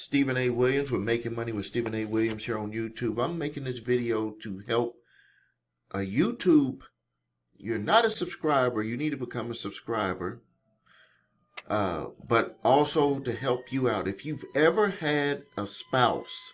Stephen A. Williams. We're Making Money with Stephen A. Williams here on YouTube. I'm making this video to help YouTube. You're not a subscriber. You need to become a subscriber. But also to help you out. If you've ever had a spouse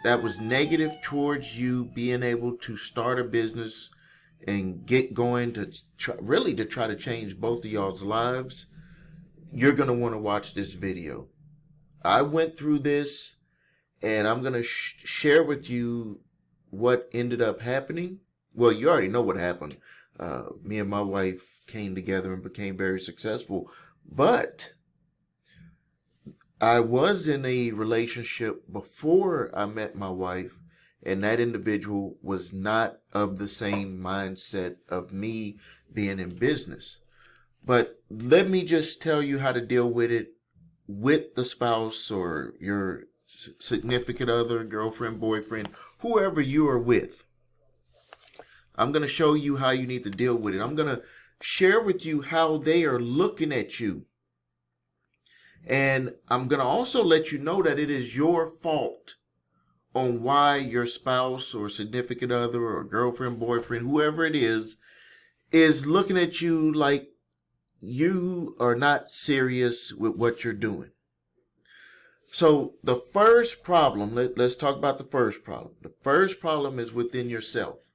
that was negative towards you being able to start a business and get going to try to change both of y'all's lives, you're going to want to watch this video. I went through this, and I'm going to share with you what ended up happening. Well, you already know what happened. Me and my wife came together and became very successful. But I was in a relationship before I met my wife, and that individual was not of the same mindset of me being in business. But let me just tell you how to deal with it with the spouse or your significant other, girlfriend, boyfriend, whoever you are with. I'm going to show you how you need to deal with it. I'm going to share with you how they are looking at you. And I'm going to also let you know that it is your fault on why your spouse or significant other or girlfriend, boyfriend, whoever it is looking at you like you are not serious with what you're doing. So the first problem, let's talk about the first problem. The first problem is within yourself.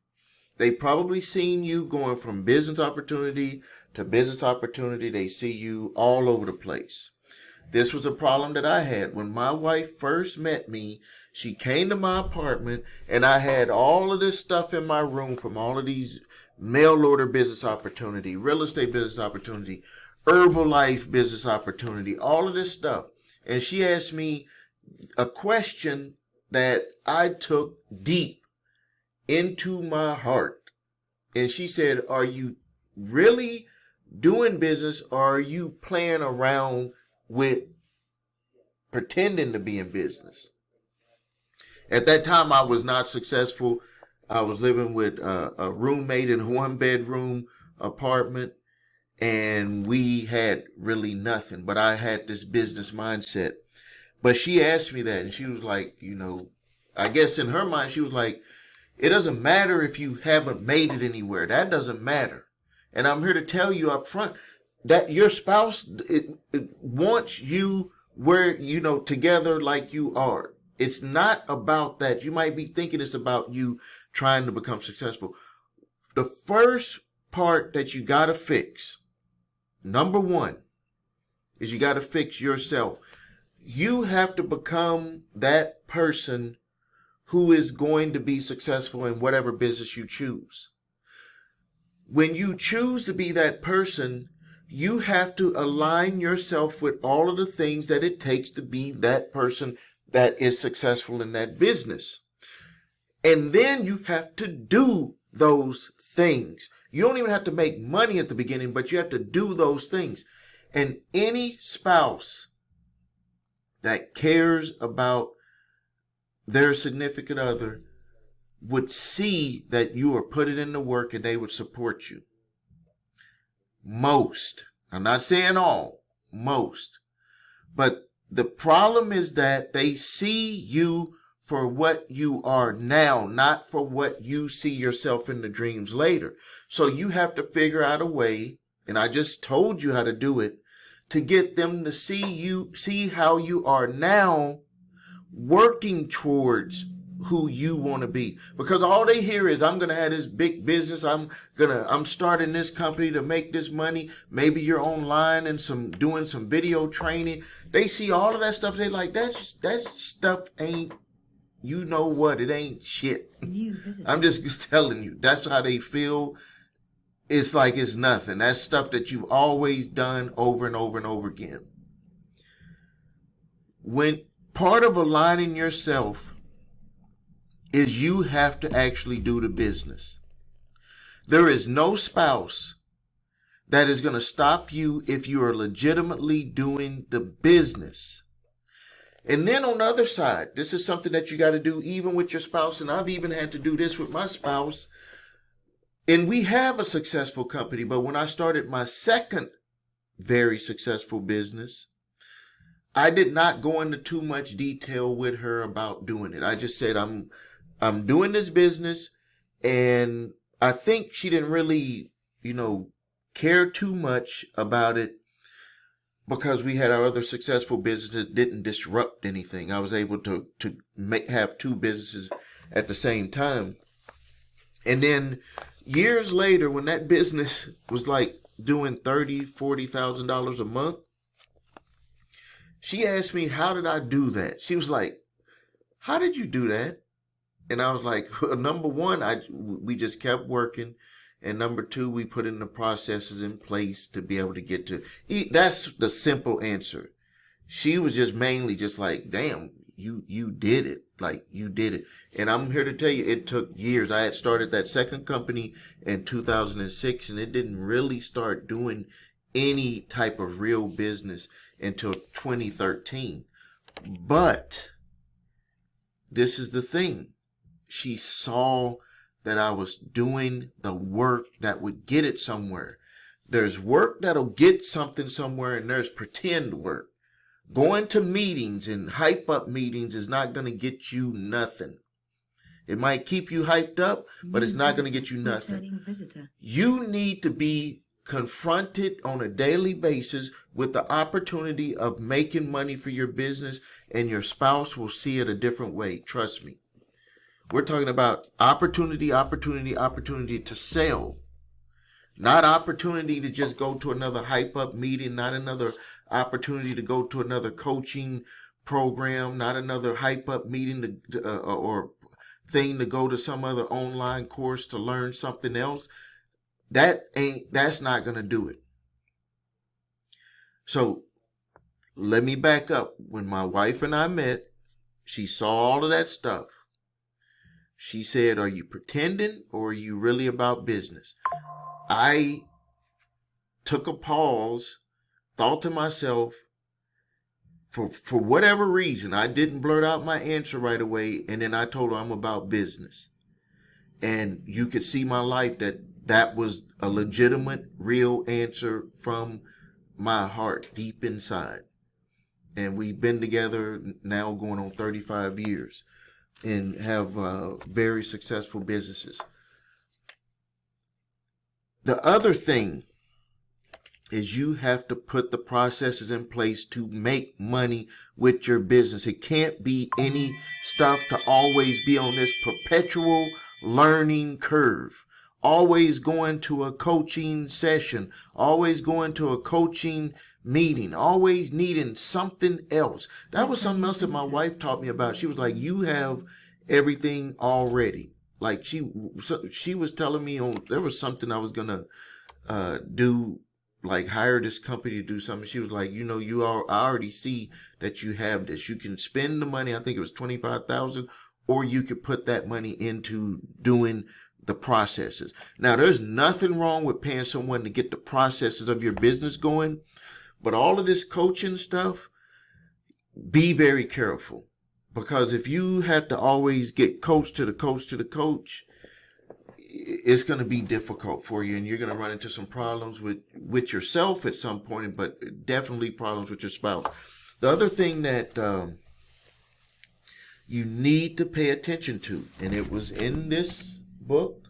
They probably seen you going from business opportunity to business opportunity. They see you all over the place. This was a problem that I had. When my wife first met me, she came to my apartment and I had all of this stuff in my room from all of these mail order business opportunity, real estate business opportunity, Herbalife business opportunity, all of this stuff. And she asked me a question that I took deep into my heart. And she said, are you really doing business, or are you playing around with pretending to be in business? At that time, I was not successful. I was living with a roommate in a one-bedroom apartment, and we had really nothing. But I had this business mindset. But she asked me that, and she was like, I guess in her mind, she was like, it doesn't matter if you haven't made it anywhere. That doesn't matter. And I'm here to tell you up front that your spouse it wants you where, together like you are. It's not about that. You might be thinking it's about you trying to become successful. The first part that you got to fix, number one, is you got to fix yourself. You have to become that person who is going to be successful in whatever business you choose. When you choose to be that person, you have to align yourself with all of the things that it takes to be that person that is successful in that business. And then you have to do those things. You don't even have to make money at the beginning, but you have to do those things. And any spouse that cares about their significant other would see that you are putting in the work, and they would support you. Most. I'm not saying all. Most. But the problem is that they see you for what you are now, not for what you see yourself in the dreams later. So you have to figure out a way, and I just told you how to do it, to get them to see how you are now, working towards who you want to be. Because all they hear is, I'm going to have this big business. I'm starting this company to make this money. Maybe you're online and doing some video training. They see all of that stuff. They like, that stuff ain't, you know what? It ain't shit. I'm just telling you. That's how they feel. It's like it's nothing. That's stuff that you've always done over and over and over again. When part of aligning yourself is you have to actually do the business. There is no spouse that is going to stop you if you are legitimately doing the business. And then on the other side, this is something that you got to do even with your spouse. And I've even had to do this with my spouse. And we have a successful company. But when I started my second very successful business, I did not go into too much detail with her about doing it. I just said, I'm doing this business, and I think she didn't really, care too much about it because we had our other successful businesses that didn't disrupt anything. I was able to have two businesses at the same time. And then years later, when that business was like doing $30,000-$40,000 a month, she asked me, how did I do that? She was like, how did you do that? And I was like, well, number one, we just kept working. And number two, we put in the processes in place to be able to get to eat. That's the simple answer. She was just mainly just like, damn, you did it. Like, you did it. And I'm here to tell you, it took years. I had started that second company in 2006, and it didn't really start doing any type of real business until 2013. But this is the thing. She saw that I was doing the work that would get it somewhere. There's work that'll get something somewhere, and there's pretend work. Going to meetings and hype up meetings is not going to get you nothing. It might keep you hyped up, but it's not going to get you nothing. You need to be confronted on a daily basis with the opportunity of making money for your business, and your spouse will see it a different way. Trust me. We're talking about opportunity to sell. Not opportunity to just go to another hype up meeting, not another opportunity to go to another coaching program, not another hype up meeting or thing to go to some other online course to learn something else. That's not going to do it. So let me back up. When my wife and I met, she saw all of that stuff. She said, are you pretending or are you really about business? I took a pause, thought to myself, for whatever reason, I didn't blurt out my answer right away. And then I told her I'm about business. And you could see my life that was a legitimate, real answer from my heart deep inside. And we've been together now going on 35 years. And have very successful businesses. The other thing is you have to put the processes in place to make money with your business. It can't be any stuff to always be on this perpetual learning curve. Always going to a coaching session, always going to a coaching meeting, always needing something else. That was something else that my wife taught me about. She was like, you have everything already. Like she was telling me there was something I was going to do, like hire this company to do something. She was like, I already see that you have this. You can spend the money. I think it was $25,000, or you could put that money into doing the processes. Now, there's nothing wrong with paying someone to get the processes of your business going, but all of this coaching stuff, be very careful, because if you have to always get coach to the coach, it's going to be difficult for you, and you're going to run into some problems with yourself at some point, but definitely problems with your spouse. The other thing that you need to pay attention to, and it was in this book,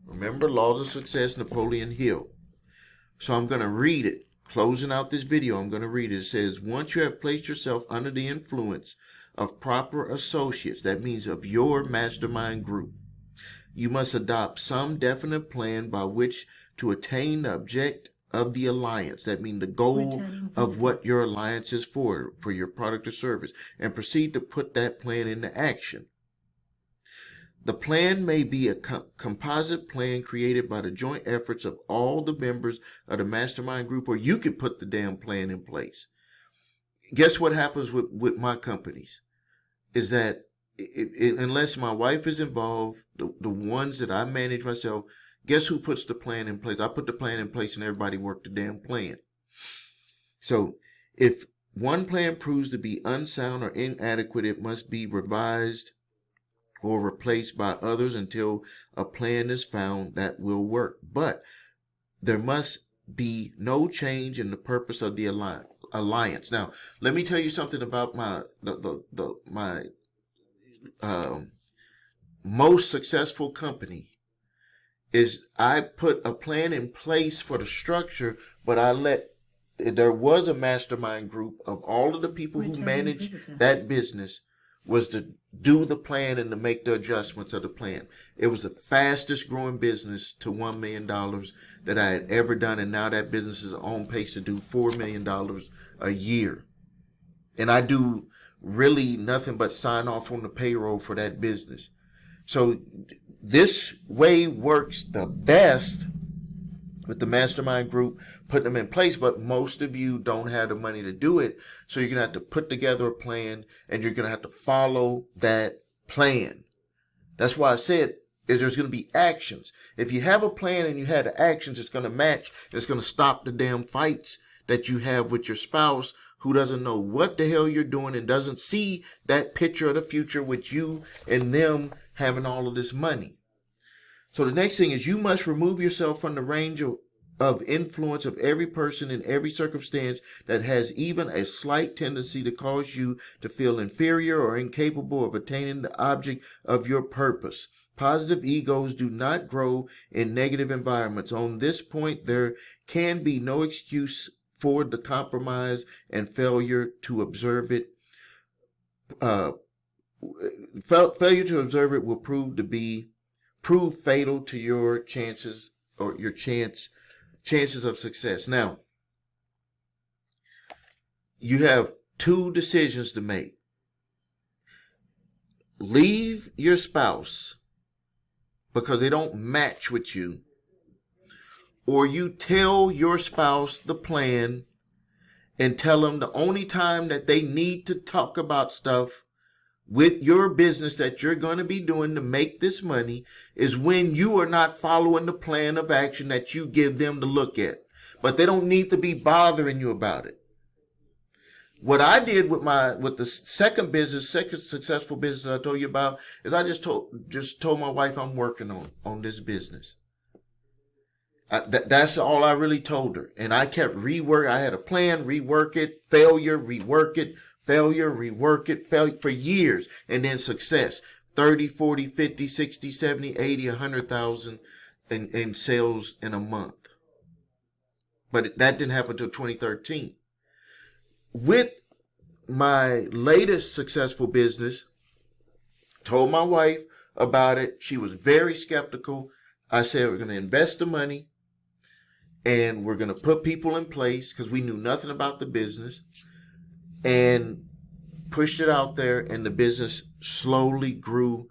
remember, Laws of Success, Napoleon Hill. So I'm going to read it. Closing out this video, I'm going to read it. It says, once you have placed yourself under the influence of proper associates, that means of your mastermind group, you must adopt some definite plan by which to attain the object of the alliance. That means the goal of what your alliance is for your product or service, and proceed to put that plan into action. The plan may be a composite plan created by the joint efforts of all the members of the mastermind group, or you could put the damn plan in place. Guess what happens with my companies is that unless my wife is involved, the ones that I manage myself, guess who puts the plan in place? I put the plan in place and everybody worked the damn plan. So if one plan proves to be unsound or inadequate, it must be revised or replaced by others until a plan is found that will work. But there must be no change in the purpose of the alliance. Now, let me tell you something about my most successful company is I put a plan in place for the structure, but there was a mastermind group of all of the people who managed that business was to do the plan and to make the adjustments of the plan. It was the fastest growing business to $1 million that I had ever done. And now that business is on pace to do $4 million a year. And I do really nothing but sign off on the payroll for that business. So this way works the best with the mastermind group, putting them in place, but most of you don't have the money to do it. So you're going to have to put together a plan and you're going to have to follow that plan. That's why I said there's going to be actions. If you have a plan and you have the actions, it's going to match. It's going to stop the damn fights that you have with your spouse who doesn't know what the hell you're doing and doesn't see that picture of the future with you and them having all of this money. So the next thing is you must remove yourself from the range of influence of every person in every circumstance that has even a slight tendency to cause you to feel inferior or incapable of attaining the object of your purpose. Positive egos do not grow in negative environments. On this point, there can be no excuse for the compromise and failure to observe it. Failure to observe it will prove fatal to your chances or your chances of success. Now, you have two decisions to make. Leave your spouse because they don't match with you, or you tell your spouse the plan and tell them the only time that they need to talk about stuff with your business that you're going to be doing to make this money is when you are not following the plan of action that you give them to look at. But they don't need to be bothering you about it. What I did with the second successful business that I told you about is I just told my wife I'm working on this business. That's all I really told her. And I kept I had a plan, rework it, failure, rework it, failure, rework it, failure for years, and then success. 30, 40, 50, 60, 70, 80, 100,000 in sales in a month. But that didn't happen until 2013. With my latest successful business, told my wife about it. She was very skeptical. I said, we're going to invest the money and we're going to put people in place because we knew nothing about the business. And pushed it out there, and the business slowly grew,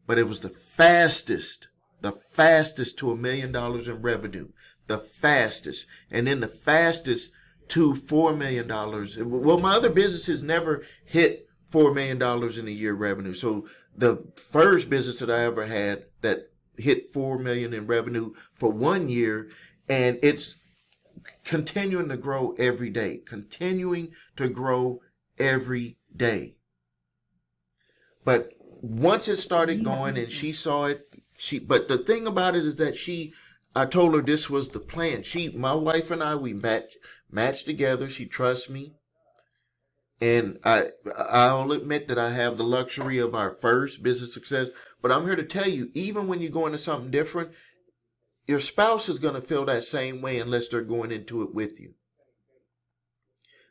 but it was the fastest to $1 million in revenue, the fastest, and then the fastest to $4 million. Well, my other businesses never hit $4 million in a year revenue. So the first business that I ever had that hit $4 million in revenue for 1 year, and it's continuing to grow every day, day. But once it started going and she saw it, but the thing about it is that I told her this was the plan. My wife and I, we matched together. She trusts me. And I'll admit that I have the luxury of our first business success, but I'm here to tell you, even when you go into something different, your spouse is going to feel that same way unless they're going into it with you.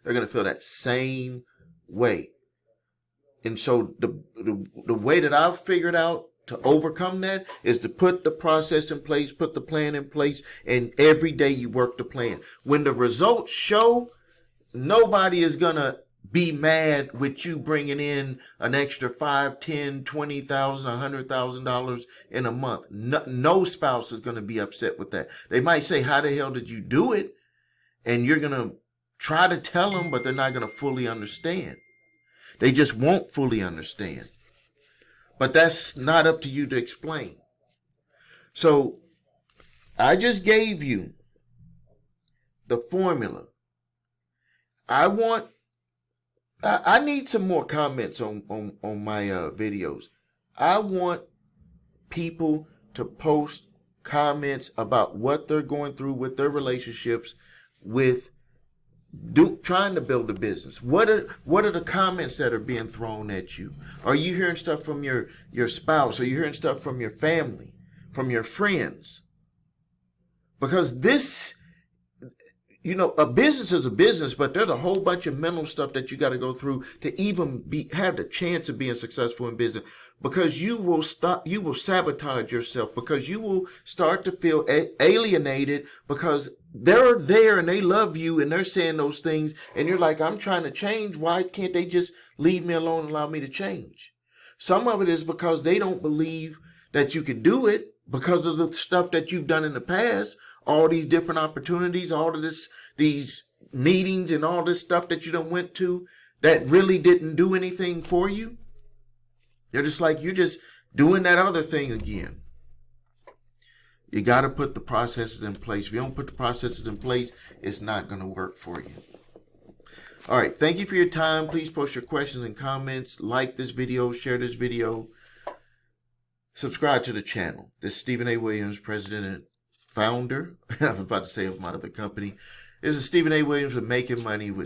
They're going to feel that same way. And so the way that I've figured out to overcome that is to put the process in place, put the plan in place, and every day you work the plan. When the results show, nobody is going to be mad with you bringing in an extra $5,000, $10,000, $20,000, $100,000 in a month. No spouse is going to be upset with that. They might say, how the hell did you do it? And you're going to try to tell them, but they're not going to fully understand. They just won't fully understand. But that's not up to you to explain. So I just gave you the formula. I need some more comments on my videos. I want people to post comments about what they're going through with their relationships with trying to build a business? What are the comments that are being thrown at you? Are you hearing stuff from your spouse? Are you hearing stuff from your family, from your friends? Because this, a business is a business, but there's a whole bunch of mental stuff that you got to go through to even have the chance of being successful in business. Because you will sabotage yourself, because you will start to feel alienated, because they're there and they love you and they're saying those things. And you're like, I'm trying to change. Why can't they just leave me alone and allow me to change? Some of it is because they don't believe that you can do it because of the stuff that you've done in the past, all these different opportunities, all of these meetings and all this stuff that you done went to that really didn't do anything for you. They're just like, you're just doing that other thing again. You got to put the processes in place. If you don't put the processes in place, it's not going to work for you. All right. Thank you for your time. Please post your questions and comments. Like this video, share this video. Subscribe to the channel. This is Stephen A. Williams, president and founder. I was about to say of my other company. This is Stephen A. Williams with Making Money with